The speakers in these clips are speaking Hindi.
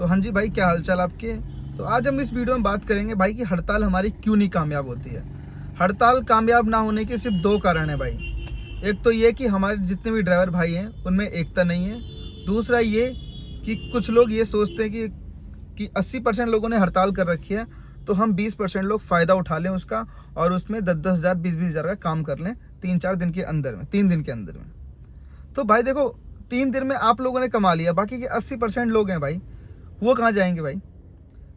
तो हाँ जी भाई, क्या हालचाल आपके। तो आज हम इस वीडियो में बात करेंगे भाई कि हड़ताल हमारी क्यों नहीं कामयाब होती है। हड़ताल कामयाब ना होने के सिर्फ दो कारण है भाई। एक तो ये कि हमारे जितने भी ड्राइवर भाई हैं उनमें एकता नहीं है। दूसरा ये कि कुछ लोग ये सोचते हैं कि 80% लोगों ने हड़ताल कर रखी है, तो हम 20% लोग फ़ायदा उठा लें उसका और उसमें 10-10 हज़ार 20-20 हज़ार का काम कर लें 3-4 दिन के अंदर में, 3 दिन के अंदर में। तो भाई देखो, 3 दिन में आप लोगों ने कमा लिया, बाकी के 80% लोग हैं भाई, वो कहाँ जाएंगे भाई।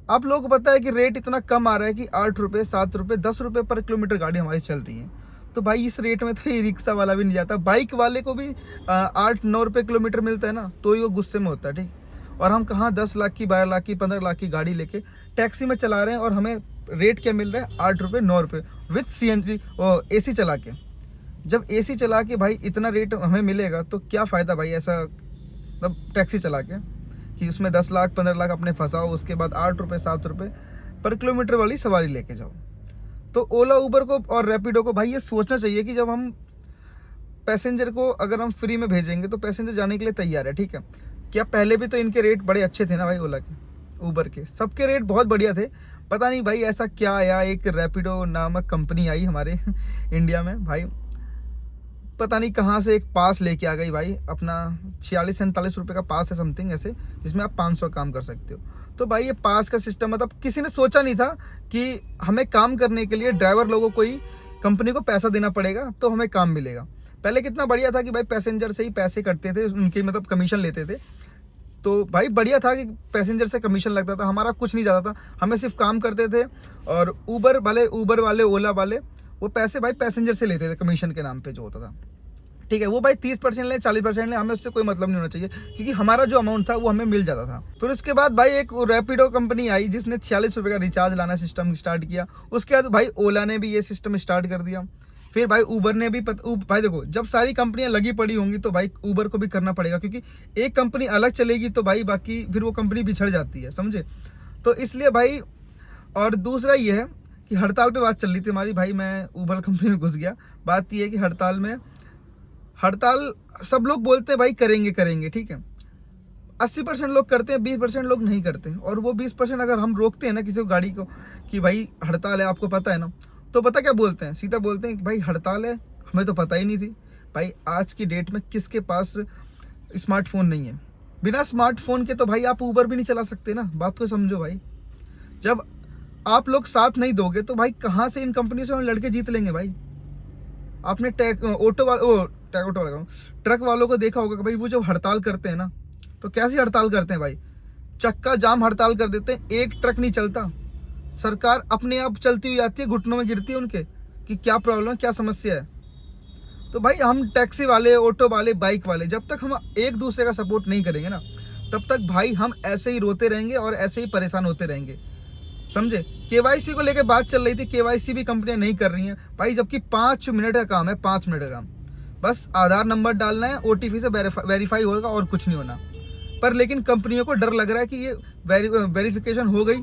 आप लोगों को पता है कि रेट इतना कम आ रहा है कि 8 रुपये 7 रुपये 10 रुपये पर किलोमीटर गाड़ी हमारी चल रही है। तो भाई इस रेट में तो ये रिक्शा वाला भी नहीं जाता, बाइक वाले को भी 8-9 रुपये किलोमीटर मिलता है ना, तो ही वो गुस्से में होता है। ठीक, और हम कहाँ 10 लाख की 12 लाख की 15 लाख की गाड़ी लेके टैक्सी में चला रहे हैं और हमें रेट क्या मिल रहा है 8 रुपये 9 रुपये विथ CNG और AC चला के। जब AC चला के भाई इतना रेट हमें मिलेगा तो क्या फ़ायदा भाई, ऐसा मतलब टैक्सी चला के कि उसमें 10 लाख 15 लाख अपने फंसाओ, उसके बाद 8 रुपये 7 रुपये पर किलोमीटर वाली सवारी लेके जाओ। तो ओला उबर को और रैपिडो को भाई ये सोचना चाहिए कि जब हम पैसेंजर को अगर हम फ्री में भेजेंगे तो पैसेंजर जाने के लिए तैयार है। ठीक है, क्या पहले भी तो इनके रेट बड़े अच्छे थे ना भाई, ओला के उबर के सबके रेट बहुत बढ़िया थे। पता नहीं भाई ऐसा क्या आया, एक रैपिडो नामक कंपनी आई हमारे इंडिया में भाई, पता नहीं कहाँ से एक पास लेके आ गई भाई, अपना 46-47 रुपये का पास है समथिंग ऐसे, जिसमें आप 500 काम कर सकते हो। तो भाई ये पास का सिस्टम मतलब किसी ने सोचा नहीं था कि हमें काम करने के लिए ड्राइवर लोगों को ही कंपनी को पैसा देना पड़ेगा तो हमें काम मिलेगा। पहले कितना बढ़िया था कि भाई पैसेंजर से ही पैसे कटते थे, उनके मतलब कमीशन लेते थे। तो भाई बढ़िया था कि पैसेंजर से कमीशन लगता था, हमारा कुछ नहीं जाता था, हमें सिर्फ काम करते थे। और उबर वाले ओला वाले वो पैसे भाई पैसेंजर से लेते थे कमीशन के नाम पे जो होता था। ठीक है, वो भाई 30% ले 40% ले, हमें उससे कोई मतलब नहीं होना चाहिए क्योंकि हमारा जो अमाउंट था वो हमें मिल जाता था। फिर उसके बाद भाई एक रैपिडो कंपनी आई जिसने 46 रुपये का रिचार्ज लाना सिस्टम स्टार्ट किया। उसके बाद भाई ओला ने भी ये सिस्टम स्टार्ट कर दिया। फिर भाई उबर ने भी भाई देखो, जब सारी कंपनियां लगी पड़ी होंगी तो भाई उबर को भी करना पड़ेगा, क्योंकि एक कंपनी अलग चलेगी तो भाई बाकी फिर वो कंपनी बिछड़ जाती है, समझे। तो इसलिए भाई, और दूसरा ये है कि हड़ताल पे बात चल रही थी हमारी भाई, मैं उबर कंपनी में घुस गया। बात ये है कि हड़ताल सब लोग बोलते हैं भाई करेंगे करेंगे, ठीक है, 80% लोग करते हैं, 20% लोग नहीं करते। और वो 20% अगर हम रोकते हैं ना किसी को गाड़ी को कि भाई हड़ताल है, आपको पता है ना, तो पता क्या बोलते हैं, सीधा बोलते हैं कि भाई हड़ताल है, हमें तो पता ही नहीं थी। भाई आज की डेट में किसके पास स्मार्टफोन नहीं है। बिना स्मार्टफोन के तो भाई आप उबर भी नहीं चला सकते ना, बात को समझो भाई। जब आप लोग साथ नहीं दोगे तो भाई कहाँ से इन कंपनियों से हम लड़के जीत लेंगे भाई। आपने ट्रक वालों को देखा होगा कि भाई वो जब हड़ताल करते हैं ना तो कैसी हड़ताल करते हैं भाई, चक्का जाम हड़ताल कर देते हैं, एक ट्रक नहीं चलता, सरकार अपने आप चलती हुई आती है, घुटनों में गिरती है उनके कि क्या प्रॉब्लम है, क्या समस्या है। तो भाई हम टैक्सी वाले, ऑटो वाले, बाइक वाले, जब तक हम एक दूसरे का सपोर्ट नहीं करेंगे ना तब तक भाई हम ऐसे ही रोते रहेंगे और ऐसे ही परेशान होते रहेंगे, समझे। KYC को लेकर बात चल रही थी, KYC भी कंपनियां नहीं कर रही हैं भाई, जबकि 5 मिनट का काम है, 5 मिनट का काम, बस आधार नंबर डालना है, OTP से वेरीफाई होगा और कुछ नहीं होना। पर लेकिन कंपनियों को डर लग रहा है कि ये वेरिफिकेशन हो गई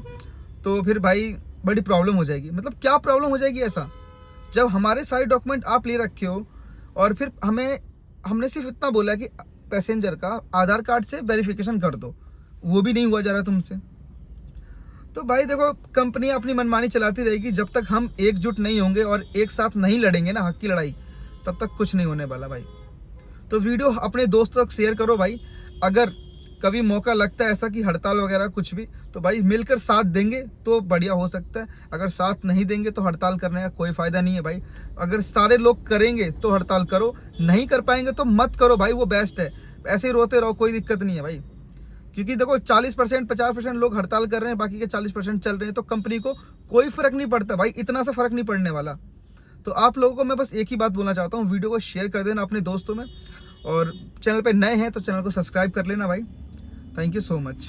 तो फिर भाई बड़ी प्रॉब्लम हो जाएगी। मतलब क्या प्रॉब्लम हो जाएगी ऐसा, जब हमारे सारे डॉक्यूमेंट आप ले रखे हो और फिर हमने सिर्फ इतना बोला कि पैसेंजर का आधार कार्ड से वेरिफिकेशन कर दो, वो भी नहीं हुआ जा रहा तुमसे। तो भाई देखो, कंपनी अपनी मनमानी चलाती रहेगी, जब तक हम एकजुट नहीं होंगे और एक साथ नहीं लड़ेंगे ना हक की लड़ाई, तब तक कुछ नहीं होने वाला भाई। तो वीडियो अपने दोस्तों तक शेयर करो भाई। अगर कभी मौका लगता है ऐसा कि हड़ताल वगैरह कुछ भी, तो भाई मिलकर साथ देंगे तो बढ़िया हो सकता है, अगर साथ नहीं देंगे तो हड़ताल करने का कोई फ़ायदा नहीं है भाई। अगर सारे लोग करेंगे तो हड़ताल करो, नहीं कर पाएंगे तो मत करो भाई, वो बेस्ट है। ऐसे ही रोते रहो, कोई दिक्कत नहीं है भाई, क्योंकि देखो 40% 50% लोग हड़ताल कर रहे हैं, बाकी के 40% चल रहे हैं, तो कंपनी को कोई फर्क नहीं पड़ता भाई, इतना सा फर्क नहीं पड़ने वाला। तो आप लोगों को मैं बस एक ही बात बोलना चाहता हूँ, वीडियो को शेयर कर देना अपने दोस्तों में, और चैनल पे नए हैं तो चैनल को सब्सक्राइब कर लेना भाई। Thank you so much.